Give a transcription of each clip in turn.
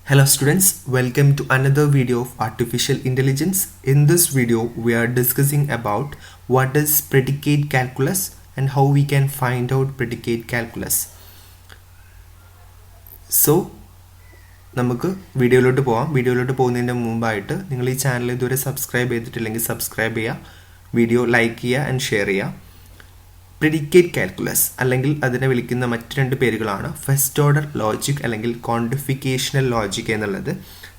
Hello students, welcome to another video of artificial intelligence. In this video, we are discussing about what is predicate calculus and how we can find out predicate calculus. So, നമുക്ക് വീഡിയോയിലോട്ട് പോകാം. വീഡിയോയിലോട്ട് പോകുന്നതിൻ്റെ മുമ്പായിട്ട് നിങ്ങൾ ഈ channel ഇതുവരെ subscribe ചെയ്തിട്ടില്ലെങ്കിൽ സബ്സ്ക്രൈബ് ചെയ്യുക, വീഡിയോ ലൈക്ക് ചെയ്യുക ആൻഡ് ഷെയർ ചെയ്യുക. പ്രെഡിക്കേറ്റ് കാൽക്കുലസ് അല്ലെങ്കിൽ അതിനെ വിളിക്കുന്ന മറ്റ് രണ്ട് പേരുകളാണ് ഫസ്റ്റ് ഓർഡർ ലോജിക് അല്ലെങ്കിൽ ക്വാണ്ടിഫിക്കേഷണൽ ലോജിക് എന്നുള്ളത്.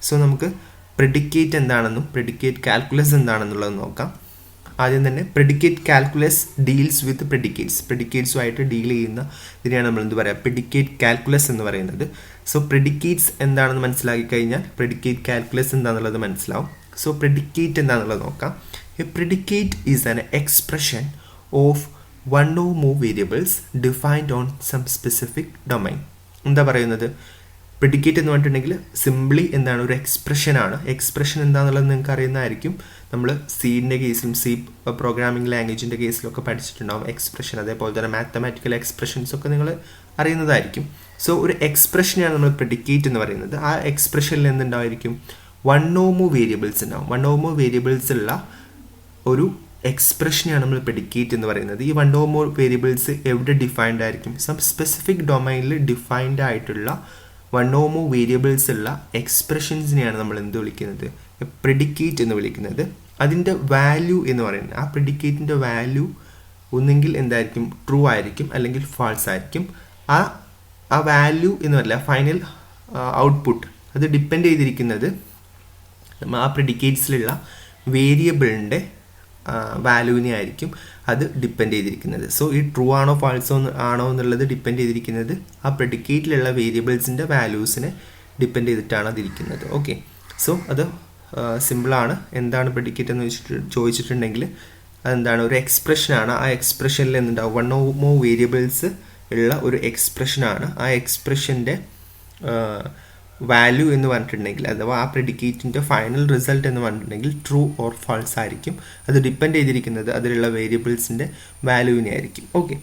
സോ നമുക്ക് പ്രെഡിക്കേറ്റ് എന്താണെന്നും പ്രെഡിക്കേറ്റ് കാൽക്കുലസ് എന്താണെന്നുള്ളത് നോക്കാം. ആദ്യം തന്നെ പ്രെഡിക്കേറ്റ് കാൽക്കുലസ് ഡീൽസ് വിത്ത് പ്രെഡിക്കേറ്റ്സുമായിട്ട് ഡീൽ ചെയ്യുന്ന ഇതിനെയാണ് നമ്മൾ എന്ത് പറയുക, പ്രെഡിക്കേറ്റ് കാൽക്കുലസ് എന്ന് പറയുന്നത്. സോ പ്രെഡിക്കേറ്റ്സ് എന്താണെന്ന് മനസ്സിലാക്കി കഴിഞ്ഞാൽ പ്രെഡിക്കേറ്റ് കാൽക്കുലസ് എന്താണെന്നുള്ളത് മനസ്സിലാവും. സോ പ്രെഡിക്കേറ്റ് എന്താണെന്നുള്ളത് നോക്കാം. A predicate is an expression of one or more variables defined on some specific domain. എന്താ പറയുന്നത്, പ്രെഡിക്കേറ്റ് എന്ന് പറഞ്ഞിട്ടുണ്ടെങ്കിൽ സിംപ്ലി എന്താണ്, ഒരു എക്സ്പ്രഷനാണ്. എക്സ്പ്രഷൻ എന്താണെന്നുള്ളത് നിങ്ങൾക്ക് അറിയുന്നതായിരിക്കും. നമ്മൾ സീൻ്റെ കേസിലും സി പ്രോഗ്രാമിംഗ് ലാംഗ്വേജിൻ്റെ കേസിലൊക്കെ പഠിച്ചിട്ടുണ്ടാവും എക്സ്പ്രഷൻ. അതേപോലെ തന്നെ മാത്തമാറ്റിക്കൽ എക്സ്പ്രഷൻസ് ഒക്കെ നിങ്ങൾ അറിയുന്നതായിരിക്കും. സോ ഒരു എക്സ്പ്രഷനെയാണ് നമ്മൾ പ്രെഡിക്കേറ്റ് എന്ന് പറയുന്നത്. ആ എക്സ്പ്രഷനിൽ എന്തുണ്ടായിരിക്കും, വൺ ഓർ മോർ വേരിയബിൾസ് ഉണ്ടാവും. വൺ ഓർ മോർ വേരിയബിൾസ് ഉള്ള ഒരു എക്സ്പ്രഷനെയാണ് നമ്മൾ പ്രെഡിക്കേറ്റ് എന്ന് പറയുന്നത്. ഈ വൺ ഓർ മോർ വേരിയബിൾസ് എവിടെ ഡിഫൈൻഡ് ആയിരിക്കും, സം സ്പെസിഫിക് ഡൊമൈനിൽ ഡിഫൈൻഡ് ആയിട്ടുള്ള വൺ ഓർ മോർ വേരിയബിൾസ് ഉള്ള എക്സ്പ്രഷൻസിനെയാണ് നമ്മൾ എന്ത് വിളിക്കുന്നത്, പ്രെഡിക്കേറ്റ് എന്ന് വിളിക്കുന്നത്. അതിൻ്റെ വാല്യൂ എന്ന് പറയുന്നത്, ആ പ്രെഡിക്കേറ്റിൻ്റെ വാല്യൂ ഒന്നെങ്കിൽ എന്തായിരിക്കും, ട്രൂ ആയിരിക്കും അല്ലെങ്കിൽ ഫാൾസ് ആയിരിക്കും. ആ വാല്യൂ എന്ന് പറയില്ല, ഫൈനൽ ഔട്ട്പുട്ട്, അത് ഡിപ്പെൻഡ് ചെയ്തിരിക്കുന്നത് ആ പ്രെഡിക്കേറ്റ്സിലുള്ള വേരിയബിളിൻ്റെ വാല്യൂവിനെ ആയിരിക്കും അത് ഡിപ്പെൻഡ് ചെയ്തിരിക്കുന്നത്. സോ ഈ ട്രൂ ആണോ ഫാൾസോ ആണോ എന്നുള്ളത് ഡിപ്പെൻഡ് ചെയ്തിരിക്കുന്നത് ആ പ്രെഡിക്കേറ്റിലുള്ള വേരിയബിൾസിൻ്റെ വാല്യൂസിനെ ഡിപ്പെൻഡ് ചെയ്തിട്ടാണ് അതിരിക്കുന്നത്. ഓക്കെ, സോ അത് സിമ്പിളാണ്. എന്താണ് പ്രെഡിക്കേറ്റ് എന്ന് ചോദിച്ചിട്ടുണ്ടെങ്കിൽ അതെന്താണ്, ഒരു എക്സ്പ്രഷനാണ്. ആ എക്സ്പ്രഷനിൽ എന്തുണ്ടാവും, വൺ ഓർ മോർ വേരിയബിൾസ് ഉള്ള ഒരു എക്സ്പ്രഷനാണ്. ആ എക്സ്പ്രഷൻ്റെ വാല്യൂ എന്ന് പറഞ്ഞിട്ടുണ്ടെങ്കിൽ, അഥവാ ആ പ്രെഡിക്കേറ്റിൻ്റെ ഫൈനൽ റിസൾട്ട് എന്ന് പറഞ്ഞിട്ടുണ്ടെങ്കിൽ ട്രൂ ഓർ ഫാൾസ് ആയിരിക്കും. അത് ഡിപ്പെൻഡ് ചെയ്തിരിക്കുന്നത് അതിലുള്ള വേരിയബിൾസിൻ്റെ വാല്യൂവിനെ ആയിരിക്കും. ഓക്കെ,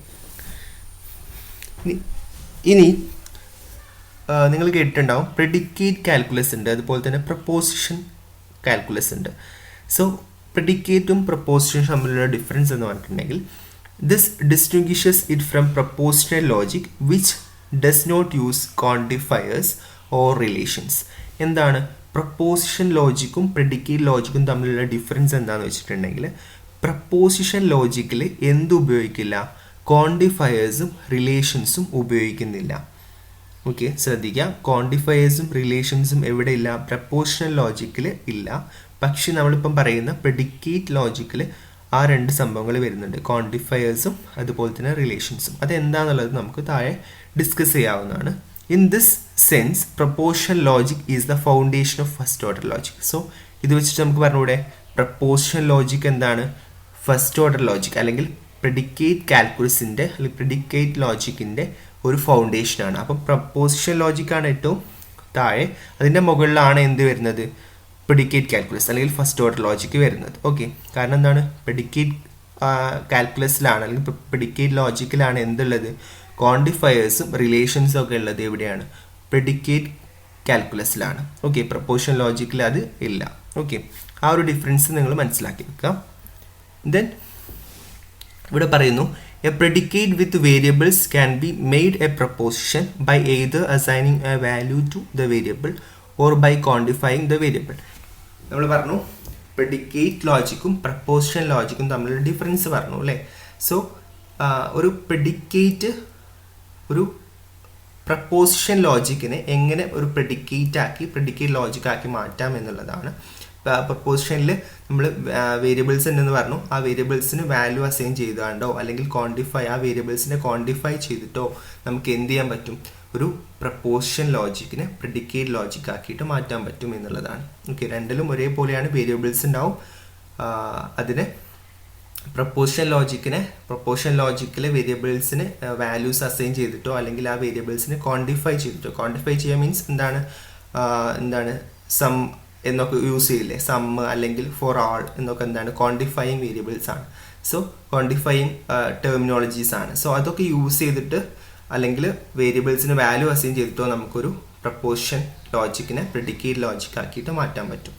ഇനി നിങ്ങൾ കേട്ടിട്ടുണ്ടാവും പ്രെഡിക്കേറ്റ് കാൽക്കുലസ് ഉണ്ട്, അതുപോലെ തന്നെ പ്രപ്പോസിഷൻ കാൽക്കുലസ് ഉണ്ട്. സോ പ്രെഡിക്കേറ്റും പ്രപ്പോസിഷനും തമ്മിലുള്ള ഡിഫറൻസ് എന്ന് പറഞ്ഞിട്ടുണ്ടെങ്കിൽ, this distinguishes it from propositional logic which does not use quantifiers or relations. എന്താണ് പ്രപ്പോസിഷൻ ലോജിക്കും പ്രെഡിക്കേറ്റ് ലോജിക്കും തമ്മിലുള്ള ഡിഫറൻസ് എന്താണെന്ന് വെച്ചിട്ടുണ്ടെങ്കിൽ, പ്രപ്പോസിഷൻ ലോജിക്കിൽ എന്ത് ഉപയോഗിക്കില്ല, ക്വാണ്ടിഫയേഴ്സും റിലേഷൻസും ഉപയോഗിക്കുന്നില്ല. ഓക്കെ, ശ്രദ്ധിക്കുക, ക്വാണ്ടിഫയേഴ്സും റിലേഷൻസും എവിടെ ഇല്ല, പ്രപ്പോസിഷണൽ ലോജിക്കിൽ ഇല്ല. പക്ഷെ നമ്മളിപ്പം പറയുന്ന പ്രെഡിക്കേറ്റ് ലോജിക്കിൽ ആ രണ്ട് സംഭവങ്ങൾ വരുന്നുണ്ട്, ക്വാണ്ടിഫയേഴ്സും അതുപോലെ തന്നെ റിലേഷൻസും. അതെന്താണെന്നുള്ളത് നമുക്ക് താഴെ ഡിസ്കസ് ചെയ്യാവുന്നതാണ്. In this sense, propositional logic is the foundation of first order logic. So, ഇത് വെച്ചിട്ട് നമുക്ക് പറഞ്ഞൂടെ, പ്രപ്പോസിഷണൽ ലോജിക് എന്താണ്, ഫസ്റ്റ് ഓർഡർ ലോജിക് അല്ലെങ്കിൽ പ്രെഡിക്കേറ്റ് കാൽക്കുലസിൻ്റെ അല്ലെങ്കിൽ പ്രെഡിക്കേറ്റ് ലോജിക്കിൻ്റെ ഒരു ഫൗണ്ടേഷനാണ്. അപ്പം പ്രപ്പോസിഷണൽ ലോജിക്കാണ് ഏറ്റവും താഴെ, അതിൻ്റെ മുകളിലാണ് എന്ത് വരുന്നത്, പ്രെഡിക്കേറ്റ് കാൽക്കുലസ് അല്ലെങ്കിൽ ഫസ്റ്റ് ഓർഡർ ലോജിക്ക് വരുന്നത്. ഓക്കെ, കാരണം എന്താണ്, പ്രെഡിക്കേറ്റ് കാൽക്കുലസിലാണ് അല്ലെങ്കിൽ പ്രെഡിക്കേറ്റ് ലോജിക്കിലാണ് എന്തുള്ളത്, ക്വാണ്ടിഫയേഴ്സും റിലേഷൻസും ഒക്കെ ഉള്ളത് എവിടെയാണ്, പ്രെഡിക്കേറ്റ് കാൽക്കുലസിലാണ്. ഓക്കെ, പ്രപ്പോസിഷണൽ ലോജിക്കിൽ അത് ഇല്ല. ഓക്കെ, ആ ഒരു ഡിഫറൻസ് നിങ്ങൾ മനസ്സിലാക്കി വെക്കാം. ദെൻ ഇവിടെ പറയുന്നു, a predicate with variables can be made a proposition by either assigning a value to the variable or by quantifying the variable. നമ്മൾ പറഞ്ഞു പ്രെഡിക്കേറ്റ് ലോജിക്കും പ്രപ്പോസിഷണൽ ലോജിക്കും തമ്മിലുള്ള ഡിഫറൻസ് പറഞ്ഞു അല്ലേ. സോ ഒരു പ്രെഡിക്കേറ്റ് ഒരു പ്രപ്പോസിഷൻ ലോജിക്കിനെ എങ്ങനെ ഒരു പ്രെഡിക്കേറ്റ് ലോജിക്കാക്കി മാറ്റാം എന്നുള്ളതാണ്. പ്രപ്പോസിഷനിൽ നമ്മൾ വേരിയബിൾസ് ഉണ്ടെന്ന് പറഞ്ഞു, ആ വേരിയബിൾസിന് വാല്യൂ അസൈൻ ചെയ്താണ്ടോ അല്ലെങ്കിൽ ആ വേരിയബിൾസിനെ ക്വാണ്ടിഫൈ ചെയ്തിട്ടോ നമുക്ക് എന്ത് ചെയ്യാൻ പറ്റും, ഒരു പ്രപ്പോസിഷൻ ലോജിക്കിനെ പ്രെഡിക്കേറ്റ് ലോജിക് ആക്കിയിട്ട് മാറ്റാൻ പറ്റും എന്നുള്ളതാണ്. ഓക്കെ, രണ്ടിലും ഒരേപോലെയാണ്, വേരിയബിൾസ് ഉണ്ടാവും. അതിനെ പ്രപ്പോസിഷൻ ലോജിക്കിലെ വേരിയബിൾസിന് വാല്യൂസ് അസൈൻ ചെയ്തിട്ടോ അല്ലെങ്കിൽ ആ വേരിയബിൾസിനെ ക്വാണ്ടിഫൈ ചെയ്യുക മീൻസ് എന്താണ് സം എന്നൊക്കെ യൂസ് ചെയ്യില്ലേ, സം അല്ലെങ്കിൽ ഫോർ ആൾ എന്നൊക്കെ എന്താണ് ക്വാണ്ടിഫയിങ് വേരിയബിൾസ് ആണ്. സോ ക്വാണ്ടിഫയിങ് ടെർമിനോളജീസ് ആണ്. സോ അതൊക്കെ യൂസ് ചെയ്തിട്ട് അല്ലെങ്കിൽ വേരിയബിൾസിന് വാല്യൂ അസൈൻ ചെയ്തിട്ടോ നമുക്കൊരു പ്രപ്പോസിഷൻ ലോജിക്കിനെ പ്രെഡിക്കേറ്റ് ലോജിക് ആക്കിയിട്ട് മാറ്റാൻ പറ്റും.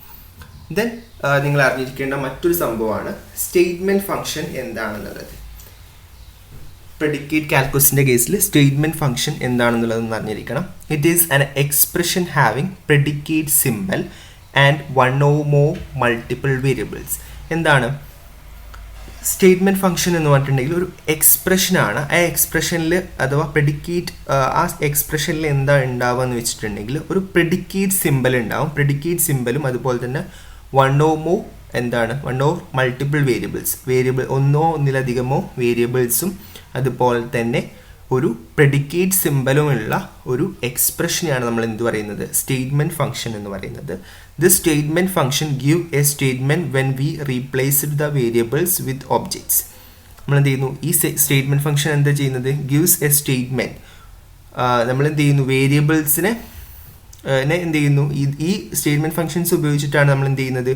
ദെൻ നിങ്ങൾ അറിഞ്ഞിരിക്കേണ്ട മറ്റൊരു സംഭവമാണ് സ്റ്റേറ്റ്മെന്റ് ഫംഗ്ഷൻ എന്താണെന്നുള്ളത്. പ്രെഡിക്കേറ്റ് കാൽക്കുലസിന്റെ കേസിൽ സ്റ്റേറ്റ്മെന്റ് ഫംഗ്ഷൻ എന്താണെന്നുള്ളത് അറിഞ്ഞിരിക്കണം. It is an expression having predicate symbol and one or more multiple variables. എന്താണ് സ്റ്റേറ്റ്മെന്റ് ഫംഗ്ഷൻ എന്ന് പറഞ്ഞിട്ടുണ്ടെങ്കിൽ? ഒരു എക്സ്പ്രഷനാണ്. ആ എക്സ്പ്രഷനിൽ അഥവാ പ്രെഡിക്കേറ്റ് ആ എക്സ്പ്രഷനിൽ എന്താ ഉണ്ടാവുക എന്ന് വെച്ചിട്ടുണ്ടെങ്കിൽ ഒരു പ്രെഡിക്കേറ്റ് സിമ്പൽ ഉണ്ടാവും. പ്രെഡിക്കേറ്റ് സിമ്പലും അതുപോലെ തന്നെ one or more one or multiple variable ഒന്നോ ഒന്നിലധികമോ വേരിയബിൾസും അതുപോലെ തന്നെ ഒരു പ്രെഡിക്കേറ്റ് സിമ്പലുമുള്ള ഒരു എക്സ്പ്രഷനെയാണ് നമ്മൾ എന്ത് പറയുന്നത്? സ്റ്റേറ്റ്മെന്റ് ഫംഗ്ഷൻ എന്ന് പറയുന്നത്. This statement function give A statement when we replaced the variables with objects. നമ്മൾ എന്ത് ചെയ്യുന്നു? ഈ സ്റ്റേറ്റ്മെന്റ് ഫംഗ്ഷൻ എന്താ ചെയ്യുന്നത്? Gives A statement. നമ്മൾ എന്ത് ചെയ്യുന്നു? വേരിയബിൾസിനെ എന്ത് ചെയ്യുന്നു? ഈ സ്റ്റേറ്റ്മെന്റ് ഫംഗ്ഷൻസ് ഉപയോഗിച്ചിട്ടാണ് നമ്മൾ എന്ത് ചെയ്യുന്നത്?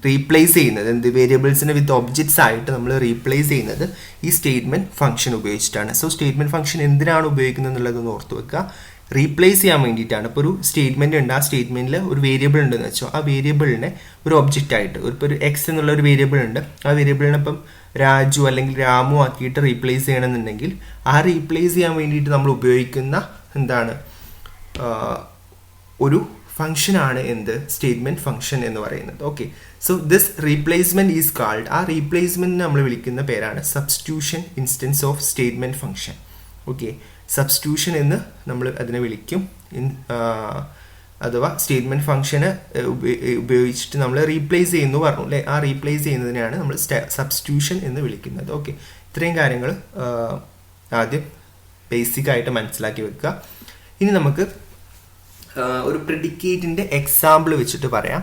റീപ്ലേസ് ചെയ്യുന്നത്. എന്ത്? വേരിയബിൾസിനെ വിത്ത് ഒബ്ജക്ട്സ് ആയിട്ട് നമ്മൾ റീപ്ലേസ് ചെയ്യുന്നത് ഈ സ്റ്റേറ്റ്മെന്റ് ഫംഗ്ഷൻ ഉപയോഗിച്ചിട്ടാണ്. സോ സ്റ്റേറ്റ്മെന്റ് ഫംഗ്ഷൻ എന്തിനാണ് ഉപയോഗിക്കുന്നത് എന്നുള്ളതൊന്ന് ഓർത്ത് വെക്കുക. റീപ്ലേസ് ചെയ്യാൻ വേണ്ടിയിട്ടാണ്. ഇപ്പോൾ ഒരു സ്റ്റേറ്റ്മെന്റ് ഉണ്ട്, ആ സ്റ്റേറ്റ്മെന്റിൽ ഒരു വേരിയബിൾ ഉണ്ടെന്ന് വെച്ചോ, ആ വേരിയബിളിനെ ഒരു ഒബ്ജക്റ്റ് ആയിട്ട് ഇപ്പോൾ ഒരു എക്സ് എന്നുള്ള ഒരു വേരിയബിൾ ഉണ്ട്, ആ വേരിയബിളിനെ ഇപ്പം രാജു അല്ലെങ്കിൽ രാമു ആക്കിയിട്ട് റീപ്ലേസ് ചെയ്യണമെന്നുണ്ടെങ്കിൽ ആ റീപ്ലേസ് ചെയ്യാൻ വേണ്ടിയിട്ട് നമ്മൾ ഉപയോഗിക്കുന്ന എന്താണ് ഒരു ഫംഗ്ഷനാണ് എന്ത്? സ്റ്റേറ്റ്മെന്റ് ഫംഗ്ഷൻ എന്ന് പറയുന്നത്. Okay, so this replacement is called, ആ റീപ്ലേസ്മെന്റ് നമ്മൾ വിളിക്കുന്ന പേരാണ് substitution instance of statement function. Okay, substitution എന്ന് നമ്മൾ അതിനെ വിളിക്കും. അഥവാ സ്റ്റേറ്റ്മെന്റ് ഫംഗ്ഷന് ഉപയോഗിച്ചിട്ട് നമ്മൾ റീപ്ലേസ് ചെയ്യുന്നു പറഞ്ഞു അല്ലേ? ആ റീപ്ലേസ് ചെയ്യുന്നതിനാണ് നമ്മൾ സബ്സ്റ്റിറ്റ്യൂഷൻ എന്ന് വിളിക്കുന്നത്. ഓക്കെ, ഇത്രയും കാര്യങ്ങൾ ആദ്യം ബേസിക് ആയിട്ട് മനസ്സിലാക്കി വെക്കുക. ഇനി നമുക്ക് ഒരു പ്രെഡിക്കേറ്റിൻ്റെ എക്സാമ്പിൾ വെച്ചിട്ട് പറയാം.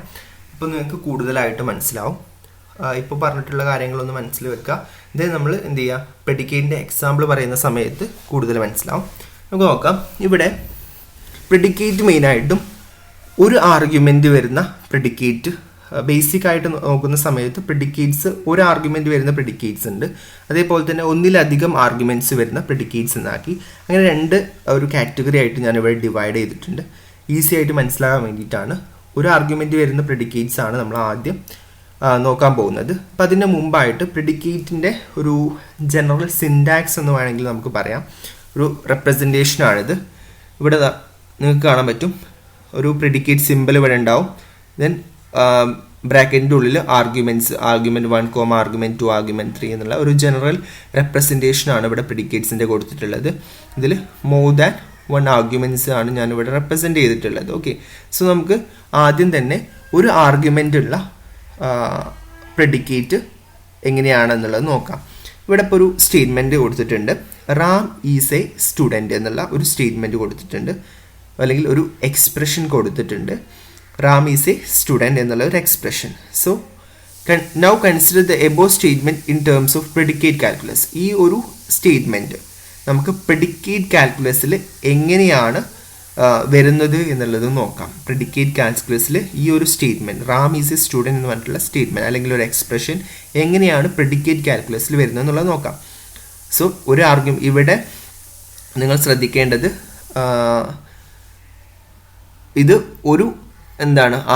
ഇപ്പോൾ നിങ്ങൾക്ക് കൂടുതലായിട്ട് മനസ്സിലാവും. ഇപ്പോൾ പറഞ്ഞിട്ടുള്ള കാര്യങ്ങളൊന്ന് മനസ്സിൽ വെക്കുക. ഇത് നമ്മൾ എന്ത് ചെയ്യുക? പ്രെഡിക്കേറ്റിൻ്റെ എക്സാമ്പിൾ പറയുന്ന സമയത്ത് കൂടുതൽ മനസ്സിലാവും. നമുക്ക് നോക്കാം. ഇവിടെ പ്രെഡിക്കേറ്റ് മെയിനായിട്ടും ഒരു ആർഗ്യുമെൻ്റ് വരുന്ന പ്രെഡിക്കേറ്റ്, ബേസിക് ആയിട്ട് നോക്കുന്ന സമയത്ത് പ്രെഡിക്കേറ്റ്സ് ഒരു ആർഗ്യുമെൻ്റ് വരുന്ന പ്രെഡിക്കേറ്റ്സ് ഉണ്ട്, അതേപോലെ തന്നെ ഒന്നിലധികം ആർഗ്യുമെൻറ്റ്സ് വരുന്ന പ്രെഡിക്കേറ്റ്സ് എന്നാക്കി. അങ്ങനെ രണ്ട് ഒരു കാറ്റഗറി ആയിട്ട് ഞാനിവിടെ ഡിവൈഡ് ചെയ്തിട്ടുണ്ട്. ഈസി ആയിട്ട് മനസ്സിലാകാൻ വേണ്ടിയിട്ടാണ്. ഒരു ആർഗ്യുമെൻ്റ് വരുന്ന പ്രെഡിക്കേറ്റ്സ് ആണ് നമ്മൾ ആദ്യം നോക്കാൻ പോകുന്നത്. അപ്പം അതിൻ്റെ മുമ്പായിട്ട് പ്രെഡിക്കേറ്റിൻ്റെ ഒരു ജനറൽ സിൻടാക്സ് എന്ന് വേണമെങ്കിൽ നമുക്ക് പറയാം. ഒരു റെപ്രസെൻറ്റേഷനാണിത്. ഇവിടെ നിങ്ങൾക്ക് കാണാൻ പറ്റും, ഒരു പ്രെഡിക്കേറ്റ് സിമ്പിൾ ഇവിടെ ഉണ്ടാവും. ദെൻ ബ്രാക്കറ്റിൻ്റെ ഉള്ളിൽ ആർഗ്യുമെൻറ്റ് 1, ആർഗ്യുമെൻറ്റ് 2, ആർഗ്യുമെൻറ്റ് 3 എന്നുള്ള ഒരു ജനറൽ റെപ്രസെൻറ്റേഷനാണ് ഇവിടെ പ്രെഡിക്കേറ്റ്സിൻ്റെ കൊടുത്തിട്ടുള്ളത്. ഇതിൽ മോർ ദാൻ 1 ആർഗ്യുമെൻറ്റ്സ് ആണ് ഞാനിവിടെ റെപ്രസെൻറ്റ് ചെയ്തിട്ടുള്ളത്. ഓക്കെ, സോ നമുക്ക് ആദ്യം തന്നെ ഒരു ആർഗ്യുമെൻ്റ് ഉള്ള പ്രെഡിക്കേറ്റ് എങ്ങനെയാണെന്നുള്ളത് നോക്കാം. ഇവിടെ ഇപ്പോൾ ഒരു സ്റ്റേറ്റ്മെൻറ്റ് കൊടുത്തിട്ടുണ്ട്. റാം ഈസ് എ സ്റ്റുഡൻറ്റ് എന്നുള്ള ഒരു സ്റ്റേറ്റ്മെൻറ്റ് കൊടുത്തിട്ടുണ്ട്, അല്ലെങ്കിൽ ഒരു എക്സ്പ്രഷൻ കൊടുത്തിട്ടുണ്ട്. റാം ഈസ് എ സ്റ്റുഡൻറ്റ് എന്നുള്ള ഒരു expression. So now consider the above statement in terms of predicate calculus. ഈ ഒരു സ്റ്റേറ്റ്മെൻറ്റ് നമുക്ക് പ്രെഡിക്കേറ്റ് കാൽക്കുലസിൽ എങ്ങനെയാണ് വരുന്നത് എന്നുള്ളത് നോക്കാം. പ്രെഡിക്കേറ്റ് കാൽക്കുലസിൽ ഈ ഒരു statement Ram is a student എന്ന് പറഞ്ഞിട്ടുള്ള സ്റ്റേറ്റ്മെൻറ്റ് അല്ലെങ്കിൽ ഒരു എക്സ്പ്രഷൻ എങ്ങനെയാണ് പ്രെഡിക്കേറ്റ് കാൽക്കുലസിൽ വരുന്നത് എന്നുള്ളത് നോക്കാം. സോ ഒരു ഇവിടെ നിങ്ങൾ ശ്രദ്ധിക്കേണ്ടത്, ഇത് ഒരു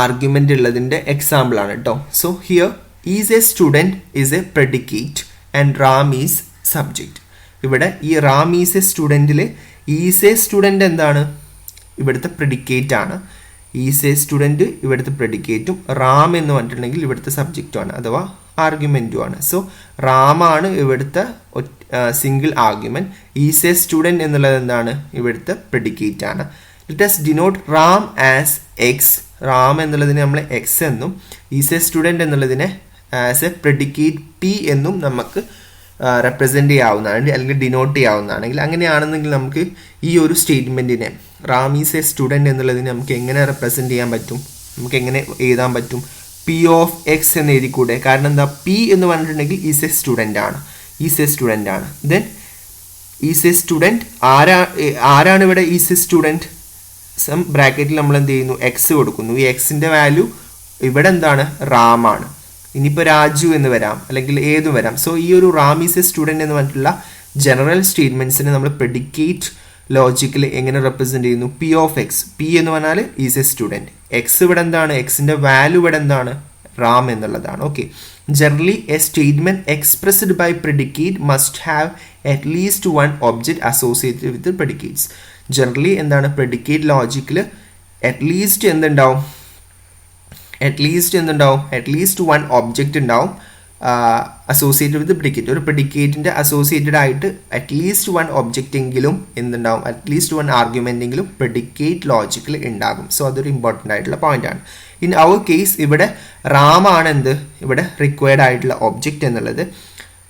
ആർഗ്യുമെൻ്റ് ഉള്ളതിൻ്റെ എക്സാമ്പിളാണ് കേട്ടോ. So here is a student is a predicate and Ram is subject. ഇവിടെ ഈ റാം ഈസ് എ സ്റ്റുഡൻറ്റിൽ ഈസ് എ സ്റ്റുഡൻറ്റ് എന്താണ്? ഇവിടുത്തെ പ്രെഡിക്കേറ്റ് ആണ്. ഈസ് എ സ്റ്റുഡൻറ്റ് ഇവിടുത്തെ പ്രെഡിക്കേറ്റും റാം എന്ന് പറഞ്ഞിട്ടുണ്ടെങ്കിൽ ഇവിടുത്തെ സബ്ജക്റ്റുമാണ് അഥവാ ആർഗ്യുമെൻറ്റുമാണ്. സോ റാമാണ് ഇവിടുത്തെ single argument. Is a student എന്നുള്ളത് എന്താണ്? ഇവിടുത്തെ പ്രെഡിക്കേറ്റ് ആണ്. Let us denote Ram as X. Ram എന്നുള്ളതിനെ നമ്മൾ എക്സ് എന്നും ഈസ് എ സ്റ്റുഡൻറ്റ് എന്നുള്ളതിനെ ആസ് എ പ്രെഡിക്കേറ്റ് പി എന്നും നമുക്ക് റെപ്രസെൻറ്റ് ചെയ്യാവുന്നതാണ്, അല്ലെങ്കിൽ ഡിനോട്ട് ചെയ്യാവുന്നതാണെങ്കിൽ. അങ്ങനെയാണെന്നെങ്കിൽ നമുക്ക് ഈ ഒരു സ്റ്റേറ്റ്മെൻറ്റിനെ റാം ഈസ് എ സ്റ്റുഡൻറ്റ് എന്നുള്ളതിനെ നമുക്ക് എങ്ങനെ റെപ്രസെൻറ്റ് ചെയ്യാൻ പറ്റും? നമുക്ക് എങ്ങനെ എഴുതാൻ പറ്റും? പി ഓഫ് എക്സ് എന്ന് എഴുതിക്കൂടെ? കാരണം എന്താ? പി എന്ന് പറഞ്ഞിട്ടുണ്ടെങ്കിൽ ഈസ് എ സ്റ്റുഡൻ്റ് ആണ്, ഈസ് എ സ്റ്റുഡൻ്റ് ആണ്. ദെൻ ഈസ് എ സ്റ്റുഡൻറ്റ് ആരാണ് ഇവിടെ ഈസ് എ സ്റ്റുഡൻറ്റ്? സം ബ്രാക്കറ്റിൽ നമ്മൾ എന്ത് ചെയ്യുന്നു? എക്സ് കൊടുക്കുന്നു. ഈ എക്സിൻ്റെ വാല്യൂ ഇവിടെ എന്താണ്? റാം ആണ്. ഇനിയിപ്പോൾ രാജു എന്ന് വരാം, അല്ലെങ്കിൽ ഏതും വരാം. സോ ഈ ഒരു റാം ഈസ് എ സ്റ്റുഡൻറ്റ് എന്ന് പറഞ്ഞിട്ടുള്ള ജനറൽ സ്റ്റേറ്റ്മെൻറ്റ്സിനെ നമ്മൾ പ്രെഡിക്കേറ്റ് ലോജിക്കിൽ എങ്ങനെ റെപ്രസെന്റ് ചെയ്യുന്നു? P of x. പി എന്ന് പറഞ്ഞാൽ ഈസ് എ സ്റ്റുഡൻറ്. എക്സ് ഇവിടെ എന്താണ്? എക്സിന്റെ വാല്യൂ ഇവിടെ എന്താണ്? റാം എന്നുള്ളതാണ്. Okay. Generally a statement expressed by predicate must have at least one object associated with predicates. Generally എന്താണ്? പ്രെഡിക്കേറ്റ് ലോജിക്കിൽ അറ്റ്ലീസ്റ്റ് എന്തുണ്ടാവും? അറ്റ്ലീസ്റ്റ് വൺ ഒബ്ജക്റ്റ് ഉണ്ടാവും അസോസിയേറ്റഡ് വിത്ത് പ്രെഡിക്കേറ്റ്. ഒരു പ്രെഡിക്കേറ്റിന്റെ അസോസിയേറ്റഡ് ആയിട്ട് അറ്റ്ലീസ്റ്റ് വൺ ഒബ്ജക്റ്റ് എങ്കിലും എന്തുണ്ടാവും? അറ്റ്ലീസ്റ്റ് വൺ ആർഗ്യുമെന്റ് എങ്കിലും പ്രെഡിക്കേറ്റ് ലോജിക്കിൽ ഉണ്ടാകും. സോ അതൊരു ഇമ്പോർട്ടൻ്റ് ആയിട്ടുള്ള പോയിന്റ് ആണ്. ഇൻ അവർ കേസ് ഇവിടെ റാമാണ് എന്ത്? ഇവിടെ റിക്വയർഡ് ആയിട്ടുള്ള ഒബ്ജക്റ്റ് എന്നുള്ളത്.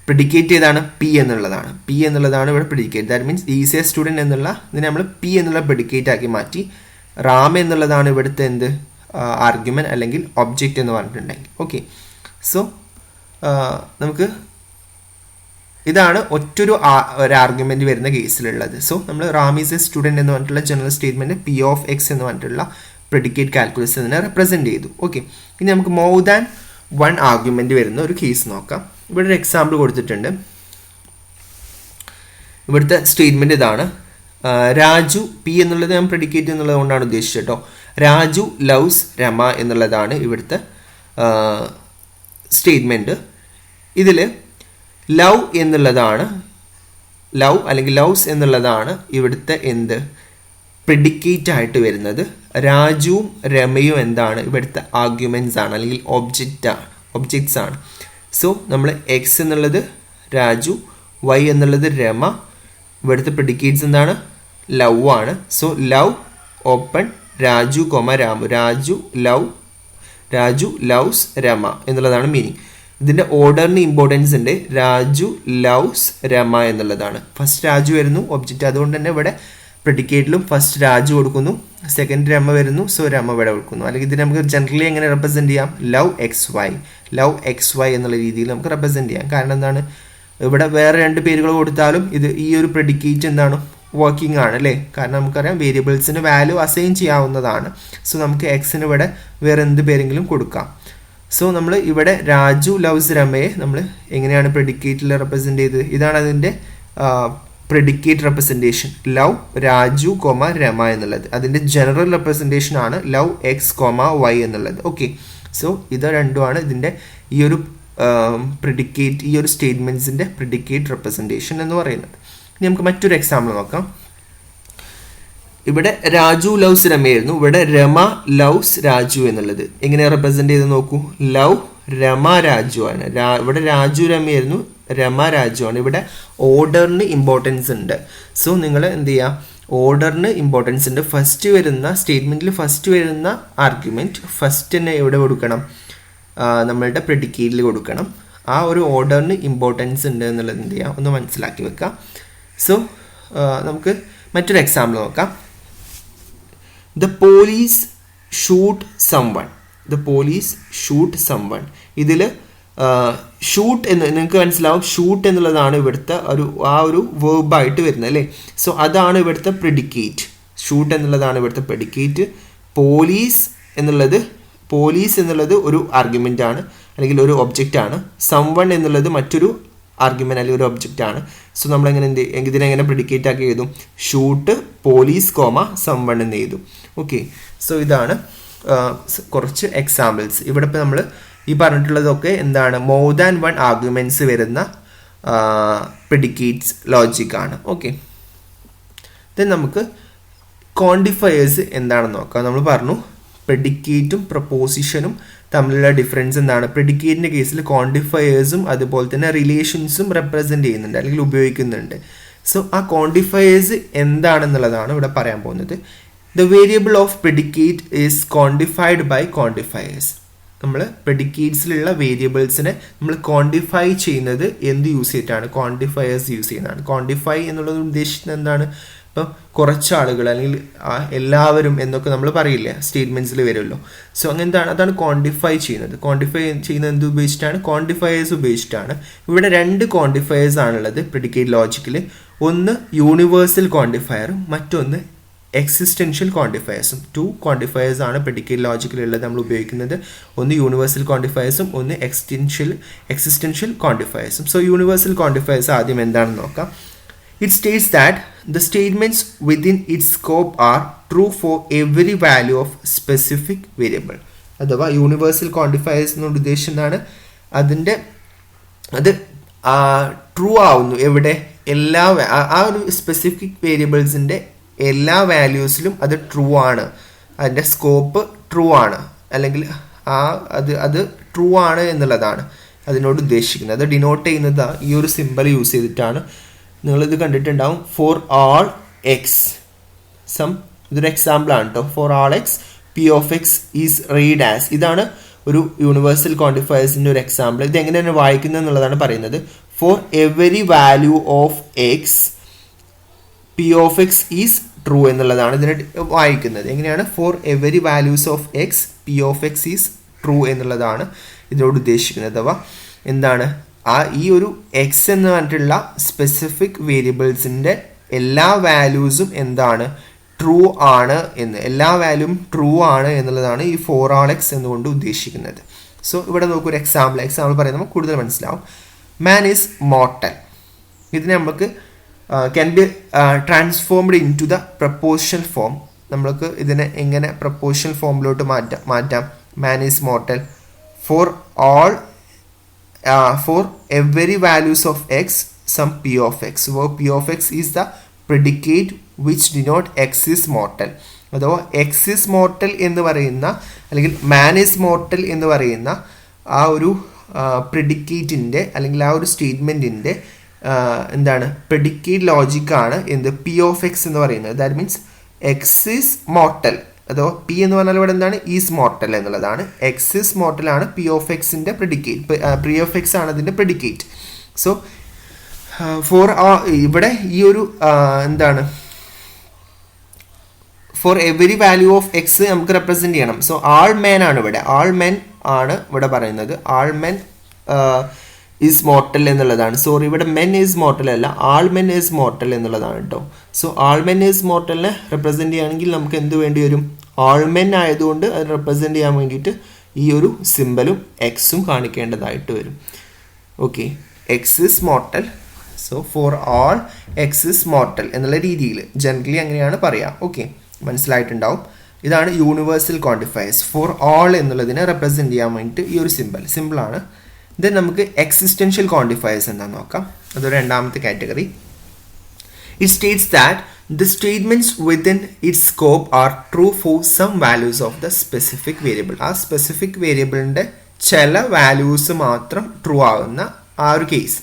പ്രെഡിക്കേറ്റ് ഏതാണ്? പി എന്നുള്ളതാണ്. പി എന്നുള്ളതാണ് ഇവിടെ predicate. That means is A student എന്നുള്ള ഇതിനെ നമ്മൾ പി എന്നുള്ള പ്രെഡിക്കേറ്റ് ആക്കി മാറ്റി. റാം എന്നുള്ളതാണ് ഇവിടുത്തെ എന്ത്? ആർഗ്യുമെന്റ് അല്ലെങ്കിൽ ഒബ്ജക്റ്റ് എന്ന് പറഞ്ഞിട്ടുണ്ടെങ്കിൽ. ഓക്കെ. സോ നമുക്ക് ഇതാണ് ഒരു ആർഗ്യുമെന്റ് വരുന്ന കേസിലുള്ളത്. സോ നമ്മൾ റാം ഈസ് എ സ്റ്റുഡൻറ് എന്ന് പറഞ്ഞിട്ടുള്ള general statement P of x എന്ന് പറഞ്ഞിട്ടുള്ള പ്രെഡിക്കേറ്റ് കാൽക്കുലസ് ഇതിനെ റെപ്രസെന്റ് ചെയ്തു. ഓക്കെ. ഇനി നമുക്ക് മോർ ദാൻ വൺ ആർഗ്യുമെന്റ് വരുന്ന ഒരു കേസ് നോക്കാം. ഇവിടെ ഒരു എക്സാമ്പിൾ കൊടുത്തിട്ടുണ്ട്. ഇവിടുത്തെ സ്റ്റേറ്റ്മെന്റ് ഇതാണ്. രാജു, പി എന്നുള്ളത് ഞാൻ പ്രെഡിക്കേറ്റ് എന്നുള്ളത് കൊണ്ടാണ് ഉദ്ദേശിച്ചത് കേട്ടോ. രാജു ലവ്സ് രമ എന്നുള്ളതാണ് ഇവിടുത്തെ സ്റ്റേറ്റ്മെന്റ്. ഇതിൽ ലവ് എന്നുള്ളതാണ്, ലവ് അല്ലെങ്കിൽ ലവ്സ് എന്നുള്ളതാണ് ഇവിടുത്തെ എന്ത്? പ്രെഡിക്കേറ്റ് ആയിട്ട് വരുന്നത്. രാജുവും രമയും എന്താണ്? ഇവിടുത്തെ ആർഗ്യുമെന്റ്സ് ആണ് അല്ലെങ്കിൽ ഒബ്ജക്ട്സ് ആണ്. സോ നമ്മൾ എക്സ് എന്നുള്ളത് രാജു, വൈ എന്നുള്ളത് രമ, ഇവിടുത്തെ പ്രെഡിക്കേറ്റ്സ് എന്താണ്? ലവ് ആണ്. So love open Raju Ramu, Raju loves Rama എന്നുള്ളതാണ് മീനിങ്. ഇതിന്റെ ഓർഡറിന് ഇമ്പോർട്ടൻസ് ഉണ്ട്. രാജു ലവ്സ് രമ എന്നുള്ളതാണ്. ഫസ്റ്റ് രാജു വരുന്നു ഒബ്ജക്റ്റ്, അതുകൊണ്ട് തന്നെ ഇവിടെ പ്രെഡിക്കേറ്റിലും ഫസ്റ്റ് രാജു കൊടുക്കുന്നു, സെക്കൻഡ് രമ വരുന്നു, സോ രമ ഇവിടെ കൊടുക്കുന്നു. അല്ലെങ്കിൽ ഇത് നമുക്ക് ജനറലി എങ്ങനെ റെപ്രസെന്റ് ചെയ്യാം? ലവ് എക്സ് വൈ എന്നുള്ള രീതിയിൽ നമുക്ക് റെപ്രസെന്റ് ചെയ്യാം. കാരണം എന്താണ്? ഇവിടെ വേറെ രണ്ട് പേരുകൾ കൊടുത്താലും ഇത് ഈ ഒരു പ്രെഡിക്കേറ്റ് എന്താണ്? വർക്കിംഗ് ആണ് അല്ലേ? കാരണം നമുക്കറിയാം വേരിയബിൾസിന് വാല്യൂ അസൈൻ ചെയ്യാവുന്നതാണ്. സോ നമുക്ക് എക്സിന് ഇവിടെ വേറെ എന്ത് പേരെങ്കിലും കൊടുക്കാം. സോ നമ്മൾ ഇവിടെ രാജു ലവ്സ് രമയെ നമ്മൾ എങ്ങനെയാണ് പ്രെഡിക്കേറ്റിൽ റെപ്രസെന്റ് ചെയ്തത്? ഇതാണ് അതിൻ്റെ predicate representation. Love Raju Rama എന്നുള്ളത് അതിൻ്റെ ജനറൽ റെപ്രസെൻറ്റേഷൻ ആണ് ലവ് എക്സ് വൈ എന്നുള്ളത്. ഓക്കെ. സോ ഇത് രണ്ടുമാണ് ഇതിൻ്റെ ഈ ഒരു പ്രെഡിക്കേറ്റ്, ഈ ഒരു സ്റ്റേറ്റ്മെന്റ്സിന്റെ പ്രെഡിക്കേറ്റ് റെപ്രസെൻറ്റേഷൻ എന്ന് പറയുന്നത്. ഇനി നമുക്ക് മറ്റൊരു എക്സാമ്പിൾ നോക്കാം. ഇവിടെ രാജു ലവ്സ് രമയായിരുന്നു, ഇവിടെ രമ ലവ്സ് രാജു എന്നുള്ളത് എങ്ങനെ റെപ്രസെന്റ് ചെയ്ത് നോക്കൂ. ലവ് രമ രാജു ആണ്. ഇവിടെ രാജു രമയായിരുന്നു, രമ രാജു ആണ്. ഇവിടെ ഓർഡറിന് ഇമ്പോർട്ടൻസ് ഉണ്ട്. സോ നിങ്ങൾ എന്ത് ചെയ്യുക? ഓർഡറിന് ഇമ്പോർട്ടൻസ് ഉണ്ട്. ഫസ്റ്റ് വരുന്ന സ്റ്റേറ്റ്മെന്റിൽ ഫസ്റ്റ് വരുന്ന ആർഗ്യുമെന്റ് ഫസ്റ്റ് തന്നെ എവിടെ കൊടുക്കണം? നമ്മളുടെ പ്രെഡിക്കേറ്റിൽ കൊടുക്കണം. ആ ഒരു ഓർഡറിന് ഇമ്പോർട്ടൻസ് ഉണ്ട് എന്നുള്ളത് എന്ത് ചെയ്യുക? ഒന്ന് മനസ്സിലാക്കി വെക്കാം. സോ നമുക്ക് മറ്റൊരു എക്സാമ്പിൾ നോക്കാം. The police shoot someone. ഇതിൽ ഷൂട്ട് എന്ന് നിങ്ങൾക്ക് മനസ്സിലാവും. ഷൂട്ട് എന്നുള്ളതാണ് ഇവിടുത്തെ ആ ഒരു വേർബായിട്ട് വരുന്നത് അല്ലേ? സോ അതാണ് ഇവിടുത്തെ പ്രെഡിക്കേറ്റ്. ഷൂട്ട് എന്നുള്ളതാണ് ഇവിടുത്തെ പ്രെഡിക്കേറ്റ്. പോലീസ് എന്നുള്ളത് ഒരു ആർഗ്യുമെന്റ് ആണ് അല്ലെങ്കിൽ ഒരു ഒബ്ജക്റ്റ് ആണ്. സംവൺ എന്നുള്ളത് മറ്റൊരു ആർഗ്യുമെന്റ് അല്ലെങ്കിൽ ഒരു ഒബ്ജക്റ്റ് ആണ്. സോ നമ്മളെങ്ങനെ ഇതിനെങ്ങനെ പ്രെഡിക്കേറ്റ് ആക്കി എഴുതും? ഷൂട്ട് പോലീസ് സംവൺ എന്ന് എഴുതും. ഓക്കെ. സോ ഇതാണ് കുറച്ച് എക്സാമ്പിൾസ്. ഇവിടെ ഇപ്പോൾ നമ്മൾ ഈ പറഞ്ഞിട്ടുള്ളതൊക്കെ എന്താണ്? മോർ ദാൻ വൺ ആർഗ്യുമെന്റ്സ് വരുന്ന പ്രെഡിക്കേറ്റ്സ് ലോജിക് ആണ്. ഓക്കെ. ദെൻ നമുക്ക് ക്വാണ്ടിഫയേഴ്സ് എന്താണെന്ന് നോക്കാം. നമ്മൾ പറഞ്ഞു പ്രെഡിക്കേറ്റും പ്രപ്പോസിഷനും തമ്മിലുള്ള ഡിഫറൻസ് എന്താണ്? പ്രെഡിക്കേറ്റിന്റെ കേസിൽ ക്വാണ്ടിഫയേഴ്സും അതുപോലെ തന്നെ റിലേഷൻസും റെപ്രസെന്റ് ചെയ്യുന്നുണ്ട് അല്ലെങ്കിൽ ഉപയോഗിക്കുന്നുണ്ട്. സോ ആ ക്വാണ്ടിഫയേഴ്സ് എന്താണെന്നുള്ളതാണ് ഇവിടെ പറയാൻ പോകുന്നത്. The variable of predicate is quantified by quantifiers. നമ്മൾ പ്രെഡിക്കേറ്റ്സിലുള്ള വേരിയബിൾസിനെ നമ്മൾ ക്വാണ്ടിഫൈ ചെയ്യുന്നത് എന്ത് യൂസ് ചെയ്തിട്ടാണ്? ക്വാണ്ടിഫയേഴ്സ് യൂസ് ചെയ്യുന്നതാണ്. ക്വാണ്ടിഫൈ എന്നുള്ളത് ഉദ്ദേശിക്കുന്നത് എന്താണ്? ഇപ്പം കുറച്ച് ആളുകൾ അല്ലെങ്കിൽ എല്ലാവരും എന്നൊക്കെ നമ്മൾ പറയില്ലേ, സ്റ്റേറ്റ്മെന്റ്സിൽ വരുമല്ലോ. സോ അങ്ങനത്താണ്, അതാണ് ക്വാണ്ടിഫൈ ചെയ്യുന്നത്. ക്വാണ്ടിഫൈ ചെയ്യുന്നത് എന്ത് ഉപയോഗിച്ചിട്ടാണ്? ക്വാണ്ടിഫയേഴ്സ് ഉപയോഗിച്ചിട്ടാണ്. ഇവിടെ രണ്ട് ക്വാണ്ടിഫയേഴ്സ് ആണുള്ളത് പ്രെഡിക്കേറ്റ് ലോജിക്കിൽ. ഒന്ന് യൂണിവേഴ്സൽ ക്വാണ്ടിഫയറും മറ്റൊന്ന് എക്സിസ്റ്റൻഷ്യൽ ക്വാണ്ടിഫയേഴ്സും. 2 ക്വാണ്ടിഫയേഴ്സ് ആണ് പ്രെഡിക്കേറ്റ് ലോജിക്കിലുള്ളത് നമ്മൾ ഉപയോഗിക്കുന്നത്. ഒന്ന് യൂണിവേഴ്സൽ ക്വാണ്ടിഫയേഴ്സും ഒന്ന് എക്സിസ്റ്റൻഷ്യൽ ക്വാണ്ടിഫയേഴ്സും. സോ യൂണിവേഴ്സൽ ക്വാണ്ടിഫയേഴ്സ് ആദ്യം എന്താണെന്ന് നോക്കാം. It states that the statements within its scope are true for every value of specific variable. അഥവാ യൂണിവേഴ്സൽ ക്വാണ്ടിഫയേഴ്സ് എന്നുകൊണ്ട് ഉദ്ദേശിക്കുന്നതാണ് അതിൻ്റെ അത് ട്രൂ ആവുന്നു എവിടെ എല്ലാ ആ ഒരു സ്പെസിഫിക് വേരിയബിൾസിൻ്റെ എല്ലാ വാല്യൂസിലും അത് ട്രൂ ആണ്, അതിൻ്റെ സ്കോപ്പ് ട്രൂ ആണ്, അല്ലെങ്കിൽ അത് ട്രൂ ആണ് എന്നുള്ളതാണ് അതിനോട് ഉദ്ദേശിക്കുന്നത്. അത് ഡിനോട്ട് ചെയ്യുന്നത് ഈ ഒരു സിമ്പൽ യൂസ് ചെയ്തിട്ടാണ്. നിങ്ങളിത് കണ്ടിട്ടുണ്ടാവും. ഫോർ ആൾ എക്സ് ഇതൊരു എക്സാമ്പിൾ ആണ് കേട്ടോ. Four all X p of x is read as. ഇതാണ് ഒരു യൂണിവേഴ്സൽ ക്വാണ്ടിഫയേഴ്സിൻ്റെ ഒരു എക്സാമ്പിൾ. ഇത് എങ്ങനെയാണ് വായിക്കുന്നത് എന്നുള്ളതാണ് പറയുന്നത്. For every value of x p of x is true എന്നുള്ളതാണ് ഇതിനെ വായിക്കുന്നത്. എങ്ങനെയാണ്? For every values of x p of x is true എന്നുള്ളതാണ് ഇതിനോട് ഉദ്ദേശിക്കുന്നത്. അഥവാ എന്താണ് ഈ ഒരു എക്സ് എന്ന് പറഞ്ഞിട്ടുള്ള സ്പെസിഫിക് വേരിയബിൾസിൻ്റെ എല്ലാ വാല്യൂസും എന്താണ്? ട്രൂ ആണ് എന്ന്, എല്ലാ വാല്യൂവും ട്രൂ ആണ് എന്നുള്ളതാണ് ഈ ഫോർ ആൾ എക്സ് എന്നുകൊണ്ട് ഉദ്ദേശിക്കുന്നത്. സോ ഇവിടെ നോക്കൂ ഒരു എക്സാമ്പിൾ പറയുന്നത് നമുക്ക് കൂടുതൽ മനസ്സിലാവും. Man is mortal. ഇതിനെ നമുക്ക് can be transformed into the proportional form. നമ്മൾക്ക് ഇതിനെ എങ്ങനെ പ്രപ്പോർഷണൽ ഫോമിലോട്ട് മാറ്റാം? Man is mortal for every values of x some p of x, where p of x is the predicate which denote x is mortal. അഥവാ X is mortal എന്ന് പറയുന്ന അല്ലെങ്കിൽ man is mortal എന്ന് പറയുന്ന ആ ഒരു പ്രെഡിക്കേറ്റിൻ്റെ അല്ലെങ്കിൽ ആ ഒരു സ്റ്റേറ്റ്മെൻറ്റിൻ്റെ എന്താണ് പ്രെഡിക്കേറ്റ് ലോജിക്കാണ് എന്ത് പി ഓഫ് എക്സ് എന്ന് പറയുന്നത്. That means X is mortal. അഥവാ പി എന്ന് പറഞ്ഞാൽ ഇവിടെ എന്താണ്? ഈസ് മോർട്ടൽ എന്നുള്ളതാണ്. എക്സ് ഈസ് മോർട്ടൽ ആണ് പി ഓഫ് എക്സിൻ്റെ പ്രെഡിക്കേറ്റ്. പി ഓഫ് എക്സ് ആണ് അതിൻ്റെ പ്രെഡിക്കേറ്റ്. സോ ഫോർ ഇവിടെ ഈ ഒരു എന്താണ് for every value of X നമുക്ക് റെപ്രസെൻറ്റ് ചെയ്യണം. സോ ആൾ മെൻ ആണ് ഇവിടെ പറയുന്നത്. ആൾ മെൻ ഈസ് മോർട്ടൽ എന്നുള്ളതാണ്. സോറി, ഇവിടെ മെൻ ഈസ് മോർട്ടൽ അല്ല, ആൾ മെൻ ഈസ് മോർട്ടൽ എന്നുള്ളതാണ് കേട്ടോ. So all men is മോർട്ടലിനെ represent ചെയ്യുകയാണെങ്കിൽ നമുക്ക് എന്ത് വേണ്ടി വരും? ആൾ മെൻ ആയതുകൊണ്ട് അത് റെപ്രസെൻറ്റ് ചെയ്യാൻ വേണ്ടിയിട്ട് ഈ ഒരു സിമ്പലും എക്സും കാണിക്കേണ്ടതായിട്ട് വരും. Okay, X is mortal. So four all X is mortal എന്നുള്ള രീതിയിൽ ജനറലി അങ്ങനെയാണ് പറയുക. ഓക്കെ, മനസ്സിലായിട്ടുണ്ടാവും. ഇതാണ് യൂണിവേഴ്സൽ ക്വാണ്ടിഫയേഴ്സ്. ഫോർ ആൾ എന്നുള്ളതിനെ റെപ്രസെൻറ്റ് ചെയ്യാൻ വേണ്ടിയിട്ട് ഈ ഒരു സിമ്പിളാണ്. ദെൻ നമുക്ക് എക്സിസ്റ്റൻഷ്യൽ ക്വാണ്ടിഫയേഴ്സ് എന്താണെന്ന് നോക്കാം. അതൊരു രണ്ടാമത്തെ category. It States that the statements within its scope are true for some values of the specific variable. ആ സ്പെസിഫിക് വേരിയബിളിൻ്റെ ചില വാല്യൂസ് മാത്രം ട്രൂ ആകുന്ന ആ ഒരു കേസ്,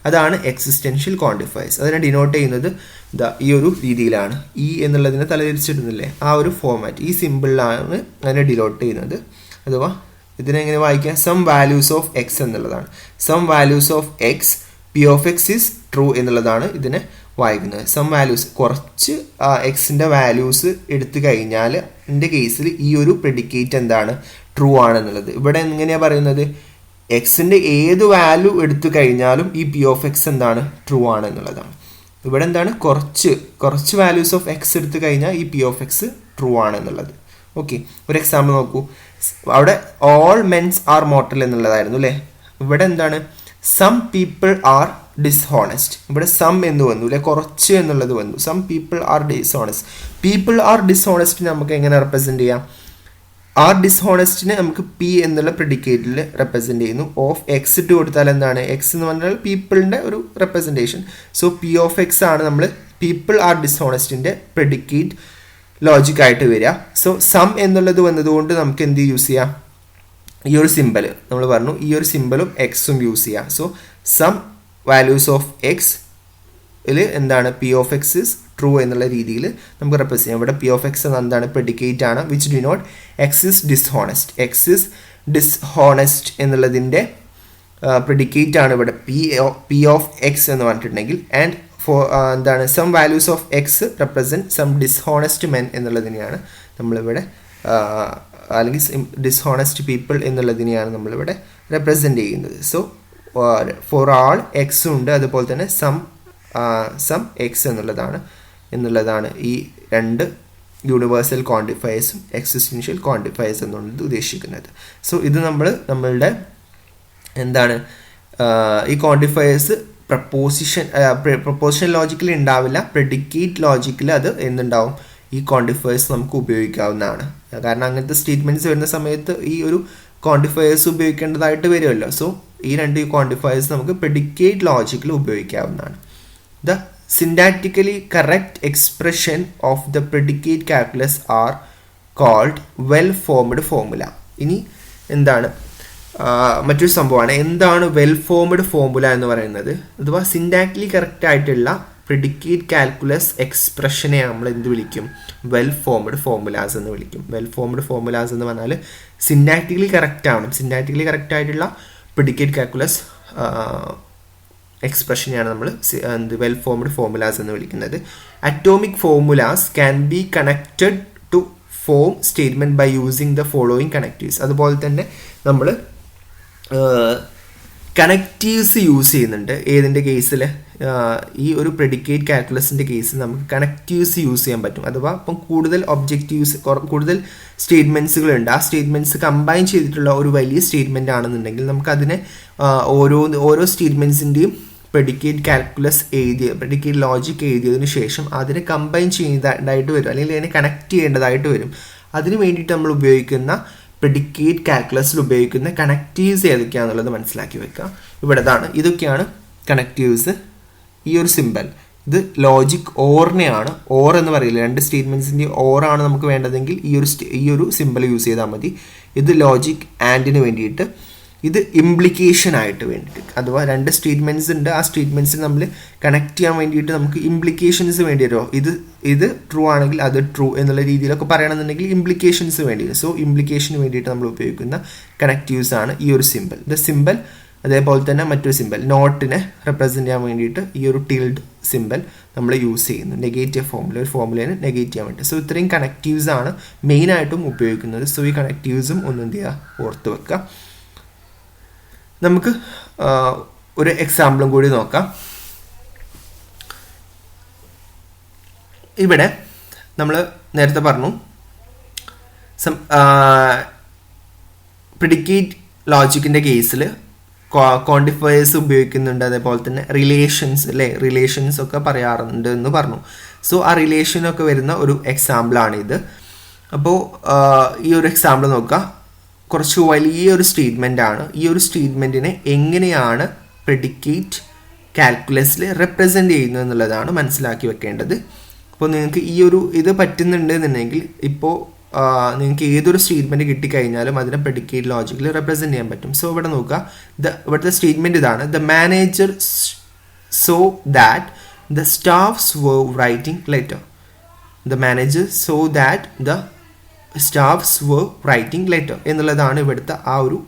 അതാണ് എക്സിസ്റ്റൻഷ്യൽ ക്വാണ്ടിഫയേഴ്സ്. അതിനെ ഡിനോട്ട് ചെയ്യുന്നത് ഈ ഒരു രീതിയിലാണ്. ഇ എന്നുള്ളതിനെ തലതിരിച്ചിടുന്നില്ലേ, ആ ഒരു ഫോർമാറ്റ്, ഈ സിമ്പിളിലാണ് അതിനെ ഡിനോട്ട് ചെയ്യുന്നത്. അഥവാ ഇതിനെങ്ങനെ വായിക്കാം? സം വാല്യൂസ് ഓഫ് എക്സ് എന്നുള്ളതാണ്. Some values of x p of x is true എന്നുള്ളതാണ് ഇതിനെ വായിക്കുന്നത്. സം വാല്യൂസ്, കുറച്ച് എക്സിൻ്റെ വാല്യൂസ് എടുത്തു കഴിഞ്ഞാൽ എൻ്റെ കേസിൽ ഈ ഒരു പ്രെഡിക്കേറ്റ് എന്താണ്? ട്രൂ ആണെന്നുള്ളത്. ഇവിടെ എങ്ങനെയാണ് പറയുന്നത്? എക്സിൻ്റെ ഏത് വാല്യൂ എടുത്തു കഴിഞ്ഞാലും ഈ പി ഓഫ് എക്സ് എന്താണ്? ട്രൂ ആണ് എന്നുള്ളതാണ്. ഇവിടെ എന്താണ്? കുറച്ച് വാല്യൂസ് ഓഫ് എക്സ് എടുത്തു കഴിഞ്ഞാൽ ഈ പി ഓഫ് എക്സ് ട്രൂ ആണ് എന്നുള്ളത്. ഓക്കെ, ഒരു എക്സാമ്പിൾ നോക്കൂ. അവിടെ ഓൾ മെൻസ് ആർ മോർട്ടൽ എന്നുള്ളതായിരുന്നു അല്ലേ. ഇവിടെ എന്താണ്? Some people are dishonest. ഇവിടെ സം എന്ന് വന്നു അല്ലെ, കുറച്ച് എന്നുള്ളത് വന്നു. Some people are dishonest. People are ഡിസ്ഹോണസ്റ്റിനെ നമുക്ക് എങ്ങനെ റെപ്രസെൻറ്റ് ചെയ്യാം? ആർ ഡിസ്ഹോണസ്റ്റിനെ നമുക്ക് പി എന്നുള്ള പ്രെഡിക്കേറ്റിൽ റെപ്രസെൻറ്റ് ചെയ്യുന്നു. ഓഫ് എക്സ് ഇട്ട് കൊടുത്താൽ എന്താണ്? എക്സ് എന്ന് പറഞ്ഞാൽ പീപ്പിളിൻ്റെ ഒരു representation. So P of x ആണ് നമ്മൾ പീപ്പിൾ ആർ ഡിസ്ഹോണസ്റ്റിൻ്റെ പ്രെഡിക്കേറ്റ് ലോജിക്കായിട്ട് വരിക. സോ സം എന്നുള്ളത് വന്നതുകൊണ്ട് നമുക്ക് എന്ത് യൂസ് ചെയ്യാം? ഈ ഒരു സിമ്പൽ നമ്മൾ പറഞ്ഞു, ഈ ഒരു സിമ്പലും എക്സും യൂസ് ചെയ്യാം. So some values of x എന്താണ്? P of x is true എന്നുള്ള രീതിയിൽ നമുക്ക് റെപ്രസെൻറ്റ് ചെയ്യാം. ഇവിടെ പി ഓഫ് എക്സ് എന്താണ്? പ്രെഡിക്കേറ്റ് ആണ്. Which denote x is dishonest. X is dishonest എന്നുള്ളതിൻ്റെ പ്രെഡിക്കേറ്റ് ആണ് ഇവിടെ പി ഓഫ് എക്സ് എന്ന് പറഞ്ഞിട്ടുണ്ടെങ്കിൽ. ആൻഡ് എന്താണ്? Some values of x represent some dishonest men എന്നുള്ളതിനെയാണ് നമ്മളിവിടെ, അല്ലെങ്കിൽ ഡിസ്ഹോണസ്റ്റ് പീപ്പിൾ എന്നുള്ളതിനെയാണ് നമ്മളിവിടെ റെപ്രസെൻറ്റ് ചെയ്യുന്നത്. സോ ഫോർ ആൾ എക്സ് ഉണ്ട്, അതുപോലെ തന്നെ സം എക്സ് എന്നുള്ളതാണ് ഈ രണ്ട് യൂണിവേഴ്സൽ ക്വാണ്ടിഫയേഴ്സും എക്സിസ്റ്റൻഷ്യൽ ക്വാണ്ടിഫയേഴ്സ് എന്നുള്ളത് ഉദ്ദേശിക്കുന്നത്. സോ ഇത് നമ്മളുടെ എന്താണ് ഈ ക്വാണ്ടിഫയേഴ്സ് പ്രപ്പോസിഷൻ ലോജിക്കിൽ ഉണ്ടാവില്ല, പ്രെഡിക്കേറ്റ് ലോജിക്കിൽ അത് എന്തുണ്ടാവും, ഈ ക്വാണ്ടിഫയേഴ്സ് നമുക്ക് ഉപയോഗിക്കാവുന്നതാണ്. കാരണം അങ്ങനത്തെ സ്റ്റേറ്റ്മെൻറ്റ്സ് വരുന്ന സമയത്ത് ഈ ഒരു ക്വാണ്ടിഫയേഴ്സ് ഉപയോഗിക്കേണ്ടതായിട്ട് വരുമല്ലോ. സോ ഈ രണ്ട് ക്വാണ്ടിഫയേഴ്സ് നമുക്ക് പ്രെഡിക്കേറ്റ് ലോജിക്കിൽ ഉപയോഗിക്കാവുന്നതാണ്. The syntactically correct expression of the predicate calculus are called well formed formula. ഇനി എന്താണ് മറ്റൊരു സംഭവമാണ്, എന്താണ് വെൽ ഫോംഡ് ഫോർമുല എന്ന് പറയുന്നത്. അഥവാ സിൻടാക്റ്റിക്കലി കറക്റ്റ് ആയിട്ടുള്ള പ്രെഡിക്കേറ്റ് കാൽക്കുലസ് എക്സ്പ്രഷനെ നമ്മൾ എന്ത് വിളിക്കും, വെൽ ഫോംഡ് ഫോർമുലാസ് എന്ന് വിളിക്കും. വെൽ ഫോംഡ് ഫോർമുലാസ് എന്ന് പറഞ്ഞാൽ സിൻടാക്റ്റിക്കലി കറക്റ്റ് ആണ്, സിൻടാക്റ്റിക്കലി കറക്റ്റ് ആയിട്ടുള്ള പ്രെഡിക്കേറ്റ് കാൽക്കുലസ് എക്സ്പ്രഷനെയാണ് നമ്മൾ വെൽ ഫോംഡ് ഫോർമുലാസ് എന്ന് വിളിക്കുന്നത്. Atomic formulas can be connected to form statement by using the following connectives. അതുപോലെ തന്നെ നമ്മൾ കണക്റ്റീവ്സ് യൂസ് ചെയ്യുന്നുണ്ട്. ഏതിൻ്റെ കേസിൽ, ഈ ഒരു പ്രെഡിക്കേറ്റ് കാൽക്കുലസിൻ്റെ കേസിൽ നമുക്ക് കണക്റ്റീവ്സ് യൂസ് ചെയ്യാൻ പറ്റും. അഥവാ ഇപ്പം കൂടുതൽ ഒബ്ജക്റ്റീവ്സ്, കൂടുതൽ സ്റ്റേറ്റ്മെൻറ്റ്സുകളുണ്ട്, ആ സ്റ്റേറ്റ്മെൻറ്റ്സ് കമ്പൈൻ ചെയ്തിട്ടുള്ള ഒരു വലിയ സ്റ്റേറ്റ്മെൻറ്റ് ആണെന്നുണ്ടെങ്കിൽ നമുക്കതിനെ ഓരോ സ്റ്റേറ്റ്മെൻറ്റ്സിൻ്റെയും പ്രെഡിക്കേറ്റ് കാൽക്കുലസ് പ്രെഡിക്കേറ്റ് ലോജിക് എഴുതിയതിനു ശേഷം അതിനെ കമ്പൈൻ ചെയ്യേണ്ടതായിട്ട് വരും, അല്ലെങ്കിൽ അതിനെ കണക്ട് ചെയ്യേണ്ടതായിട്ട് വരും. അതിന് വേണ്ടിയിട്ട് നമ്മൾ ഉപയോഗിക്കുന്ന പ്രെഡിക്കേറ്റ് കാൽക്കുലസിൽ ഉപയോഗിക്കുന്ന കണക്റ്റീവ്സ് ഏതൊക്കെയാണെന്നുള്ളത് മനസ്സിലാക്കി വെക്കുക. ഇവിടെതാണ്, ഇതൊക്കെയാണ് കണക്റ്റീവ്സ്. ഈ ഒരു സിമ്പൽ ഇത് ലോജിക് ഓറിനെയാണ്, ഓർ എന്ന് പറയില്ല, രണ്ട് സ്റ്റേറ്റ്മെൻറ്റ്സിൻ്റെ ഓറാണ് നമുക്ക് വേണ്ടതെങ്കിൽ ഈ ഒരു സിമ്പൽ യൂസ് ചെയ്താൽ മതി. ഇത് ലോജിക് ആൻഡിന് വേണ്ടിയിട്ട്, ഇത് ഇംപ്ലിക്കേഷൻ ആയിട്ട് വേണ്ടിയിട്ട്. അഥവാ രണ്ട് സ്റ്റേറ്റ്മെൻറ്റ്സ് ഉണ്ട്, ആ സ്റ്റേറ്റ്മെൻറ്റ്സ് നമ്മൾ കണക്ട് ചെയ്യാൻ വേണ്ടിയിട്ട് നമുക്ക് ഇംപ്ലിക്കേഷൻസ് വേണ്ടി വരുമോ, ഇത് ട്രൂ ആണെങ്കിൽ അത് ട്രൂ എന്നുള്ള രീതിയിലൊക്കെ പറയണമെന്നുണ്ടെങ്കിൽ ഇംപ്ലിക്കേഷൻസ് വേണ്ടി വരും. സോ ഇംപ്ലിക്കേഷന് വേണ്ടിയിട്ട് നമ്മൾ ഉപയോഗിക്കുന്ന കണക്റ്റീവ്സ് ആണ് ഈ ഒരു സിമ്പൽ. ദ സിമ്പൽ അതേപോലെ തന്നെ മറ്റൊരു സിമ്പൽ നോട്ടിനെ റെപ്രസെൻറ്റ് ചെയ്യാൻ വേണ്ടിയിട്ട് ഈ ഒരു ടിൽഡ് സിമ്പൽ നമ്മൾ യൂസ് ചെയ്യുന്നു. നെഗേറ്റീവ് ഫോർമുല, ഒരു ഫോർമുലേനെ നെഗേറ്റ് ചെയ്യാൻ വേണ്ടി. സോ ഇത്രയും കണക്റ്റീവ്സ് ആണ് മെയിനായിട്ടും ഉപയോഗിക്കുന്നത്. സോ ഈ കണക്റ്റീവ്സും ഒന്നും എന്ത് ചെയ്യുക, ഓർത്ത് വെക്കുക. നമുക്ക് ഒരു എക്സാമ്പിളും കൂടി നോക്കാം. ഇവിടെ നമ്മൾ നേരത്തെ പറഞ്ഞു പ്രെഡിക്കേറ്റ് ലോജിക്കിൻ്റെ കേസിൽ ക്വാണ്ടിഫയേഴ്സ് ഉപയോഗിക്കുന്നുണ്ട്, അതേപോലെ തന്നെ റിലേഷൻസ്, അല്ലേ, റിലേഷൻസ് ഒക്കെ പറയാറുണ്ട് എന്ന് പറഞ്ഞു. സോ ആ റിലേഷനൊക്കെ വരുന്ന ഒരു എക്സാമ്പിളാണിത്. അപ്പോൾ ഈ ഒരു എക്സാമ്പിൾ നോക്കുക. കുറച്ച് വലിയൊരു സ്റ്റേറ്റ്മെൻ്റ് ആണ്. ഈ ഒരു സ്റ്റേറ്റ്മെൻറ്റിനെ എങ്ങനെയാണ് പ്രെഡിക്കേറ്റ് കാൽക്കുലസിൽ റെപ്രസെൻ്റ് ചെയ്യുന്നത് എന്നുള്ളതാണ് മനസ്സിലാക്കി വെക്കേണ്ടത്. അപ്പോൾ നിങ്ങൾക്ക് ഇത് പറ്റുന്നുണ്ട് എന്നുണ്ടെങ്കിൽ ഇപ്പോൾ നിങ്ങൾക്ക് ഏതൊരു സ്റ്റേറ്റ്മെൻറ്റ് കിട്ടിക്കഴിഞ്ഞാലും അതിനെ പ്രെഡിക്കേറ്റ് ലോജിക്കിൽ റെപ്രസെൻ്റ് ചെയ്യാൻ പറ്റും. സോ ഇവിടെ നോക്കുക, ഇവിടുത്തെ സ്റ്റേറ്റ്മെൻറ്റ് ഇതാണ്. The manager so that the staffs were writing letter. The manager so that the staffs were writing letter എന്നുള്ളതാണ് ഇവിടുത്തെ ആ ഒരു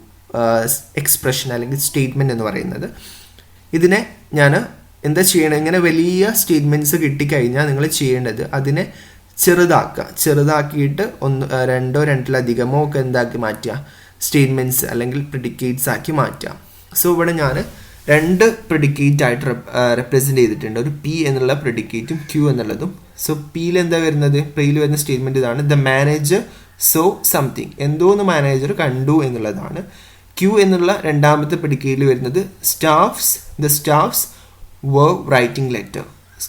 എക്സ്പ്രഷൻ അല്ലെങ്കിൽ സ്റ്റേറ്റ്മെൻറ്റ് എന്ന് പറയുന്നത്. ഇതിനെ ഞാൻ എന്താ ചെയ്യണം, ഇങ്ങനെ വലിയ സ്റ്റേറ്റ്മെൻറ്റ്സ് കിട്ടിക്കഴിഞ്ഞാൽ നിങ്ങൾ ചെയ്യേണ്ടത് അതിനെ ചെറുതാക്കിയിട്ട് രണ്ടിലധികമോ ഒക്കെ എന്താക്കി മാറ്റുക, സ്റ്റേറ്റ്മെൻറ്റ്സ് അല്ലെങ്കിൽ പ്രെഡിക്കേറ്റ്സ് ആക്കി മാറ്റുക. സോ ഇവിടെ ഞാൻ രണ്ട് പ്രെഡിക്കേറ്റ് ആയിട്ട് റെപ്രസെൻ്റ് ചെയ്തിട്ടുണ്ട്, ഒരു പി എന്നുള്ള പ്രെഡിക്കേറ്റും ക്യൂ എന്നുള്ളതും. സോ പിയിൽ എന്താ വരുന്നത്, പിയിൽ വരുന്ന സ്റ്റേറ്റ്മെൻറ്റ് ഇതാണ്. ദ മാനേജർ സോ സംതിങ്, എന്തോന്ന് മാനേജർ കണ്ടു എന്നുള്ളതാണ്. ക്യൂ എന്നുള്ള രണ്ടാമത്തെ പ്രെഡിക്കേറ്റിൽ വരുന്നത് the staffs were writing letter.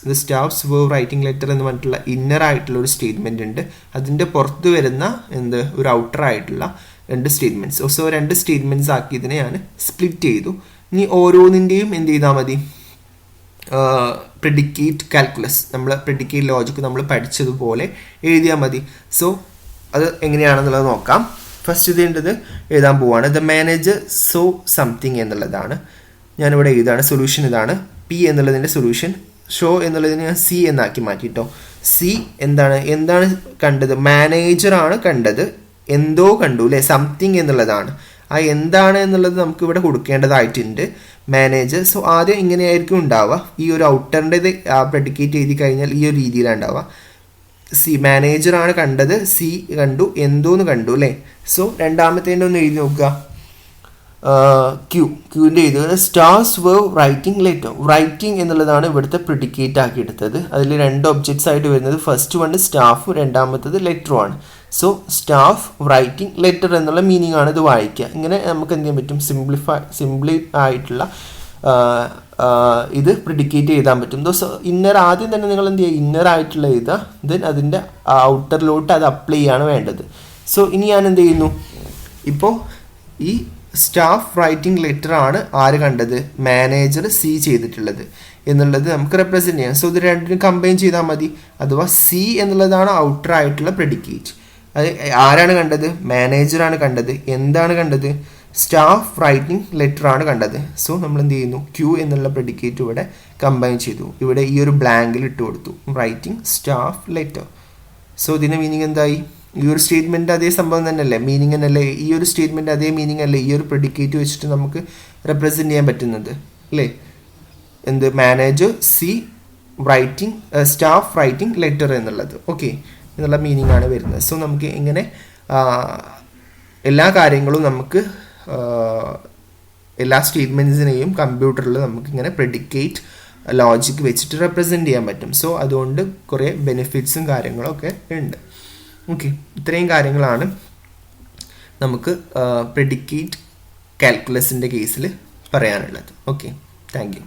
The staffs were writing letter എന്ന് പറഞ്ഞിട്ടുള്ള ഇന്നർ ആയിട്ടുള്ള ഒരു സ്റ്റേറ്റ്മെൻറ്റ് ഉണ്ട്. അതിൻ്റെ പുറത്ത് വരുന്ന ഒരു ഔട്ടർ ആയിട്ടുള്ള രണ്ട് സ്റ്റേറ്റ്മെൻറ്റ്സ്. സോ രണ്ട് സ്റ്റേറ്റ്മെൻറ്റ്സ് ആക്കി ഇതിനെ ഞാൻ സ്പ്ലിറ്റ് ചെയ്തു. ഇനി ഓരോന്നിൻ്റെയും എന്ത് ചെയ്താൽ മതി, പ്രെഡിക്കേറ്റ് കാൽക്കുലസ്, നമ്മൾ പ്രെഡിക്കേറ്റ് ലോജിക്ക് നമ്മൾ പഠിച്ചതുപോലെ എഴുതിയാൽ മതി. സോ അത് എങ്ങനെയാണെന്നുള്ളത് നോക്കാം. ഫസ്റ്റ് ചെയ്യേണ്ടത് എഴുതാൻ പോവാണ്. ദ മാനേജർ സോ സംതിങ് എന്നുള്ളതാണ് ഞാനിവിടെ എഴുതാണ്. സൊല്യൂഷൻ ഇതാണ്. പി എന്നുള്ളതിൻ്റെ സൊല്യൂഷൻ, ഷോ എന്നുള്ളതിന് ഞാൻ സി എന്നാക്കി മാറ്റിട്ടോ. സി എന്താണ് കണ്ടത്, മാനേജറാണ് കണ്ടത്, എന്തോ കണ്ടു അല്ലേ, സംതിങ് എന്നുള്ളതാണ്. ആ എന്താണ് എന്നുള്ളത് നമുക്ക് ഇവിടെ കൊടുക്കേണ്ടതായിട്ടുണ്ട്, മാനേജർ. സോ ആദ്യം ഇങ്ങനെയായിരിക്കും ഉണ്ടാവുക. ഈ ഒരു ഔട്ടറിൻ്റെ പ്രെഡിക്കേറ്റ് എഴുതി കഴിഞ്ഞാൽ ഈ ഒരു രീതിയിലാണ് ഉണ്ടാവുക. സി മാനേജറാണ് കണ്ടത്, സി എന്തോന്ന് കണ്ടു അല്ലേ. സോ രണ്ടാമത്തേൻ്റെ ഒന്ന് എഴുതി നോക്കുക. ക്യൂവിൻ്റെ എഴുതുക. Stars were writing letter. Writing എന്നുള്ളതാണ് ഇവിടുത്തെ പ്രെഡിക്കേറ്റ് ആക്കി എടുത്തത്. അതിൽ രണ്ട് ഒബ്ജക്ട്സ് ആയിട്ട് വരുന്നത്, ഫസ്റ്റ് വൺ സ്റ്റാഫ്, രണ്ടാമത്തത് ലെറ്ററും ആണ്. സോ സ്റ്റാഫ് റൈറ്റിംഗ് ലെറ്റർ എന്നുള്ള മീനിങ് ആണ് ഇത് വായിക്കുക. ഇങ്ങനെ നമുക്ക് എന്ത് ചെയ്യാൻ പറ്റും, സിംപ്ലി ആയിട്ടുള്ള ഇത് പ്രിഡിക്കേറ്റ് ചെയ്താൻ പറ്റും. ഇന്നർ ആദ്യം തന്നെ നിങ്ങൾ എന്ത് ചെയ്യുക, ഇന്നർ ആയിട്ടുള്ള എഴുതുക, ദെൻ അതിൻ്റെ ഔട്ടറിലോട്ട് അത് അപ്ലൈ ചെയ്യാണ് വേണ്ടത്. സോ ഇനി ഞാൻ എന്ത് ചെയ്യുന്നു, ഇപ്പോൾ ഈ സ്റ്റാഫ് റൈറ്റിംഗ് ലെറ്റർ ആണ് ആര് കണ്ടത്, മാനേജർ സി ചെയ്തിട്ടുള്ളത് എന്നുള്ളത് നമുക്ക് റെപ്രസെൻറ്റ് ചെയ്യാം. സോ ഇത് രണ്ടിനും കമ്പൈൻ ചെയ്താൽ മതി. അഥവാ സി എന്നുള്ളതാണ് ഔട്ടർ ആയിട്ടുള്ള പ്രെഡിക്കേറ്റ്. അത് ആരാണ് കണ്ടത്, മാനേജറാണ് കണ്ടത്. എന്താണ് കണ്ടത്, സ്റ്റാഫ് റൈറ്റിംഗ് ലെറ്റർ ആണ് കണ്ടത്. സോ നമ്മൾ എന്ത് ചെയ്യുന്നു, ക്യൂ എന്നുള്ള പ്രെഡിക്കേറ്റ് ഇവിടെ കമ്പൈൻ ചെയ്തു. ഇവിടെ ഈ ഒരു ബ്ലാങ്കിൽ ഇട്ട് കൊടുത്തു, റൈറ്റിംഗ് സ്റ്റാഫ് ലെറ്റർ. സോ ഇതിൻ്റെ മീനിങ് എന്തായി, ഈ ഒരു സ്റ്റേറ്റ്മെൻറ്റ് അതേ സംഭവം തന്നെയല്ലേ, മീനിങ് തന്നെയല്ലേ, ഈ ഒരു സ്റ്റേറ്റ്മെൻറ്റ് അതേ മീനിങ് അല്ലേ ഈ ഒരു പ്രെഡിക്കേറ്റ് വെച്ചിട്ട് നമുക്ക് റെപ്രസെൻറ്റ് ചെയ്യാൻ പറ്റുന്നത് അല്ലേ. എന്ത്, manager C writing staff writing letter എന്നുള്ളത്, ഓക്കെ, എന്നുള്ള മീനിങ് ആണ് വരുന്നത്. സോ നമുക്ക് ഇങ്ങനെ എല്ലാ കാര്യങ്ങളും നമുക്ക് എല്ലാ സ്റ്റേറ്റ്മെൻറ്റ്സിനെയും കമ്പ്യൂട്ടറിൽ നമുക്കിങ്ങനെ പ്രെഡിക്കേറ്റ് ലോജിക് വെച്ചിട്ട് റെപ്രസെൻറ്റ് ചെയ്യാൻ പറ്റും. സോ അതുകൊണ്ട് കുറേ ബെനിഫിറ്റ്സും കാര്യങ്ങളൊക്കെ ഉണ്ട്. ഓക്കെ, ഇത്രയും കാര്യങ്ങളാണ് നമുക്ക് പ്രെഡിക്കേറ്റ് കാൽക്കുലസിൻ്റെ കേസിൽ പറയാനുള്ളത്. Okay, thank you.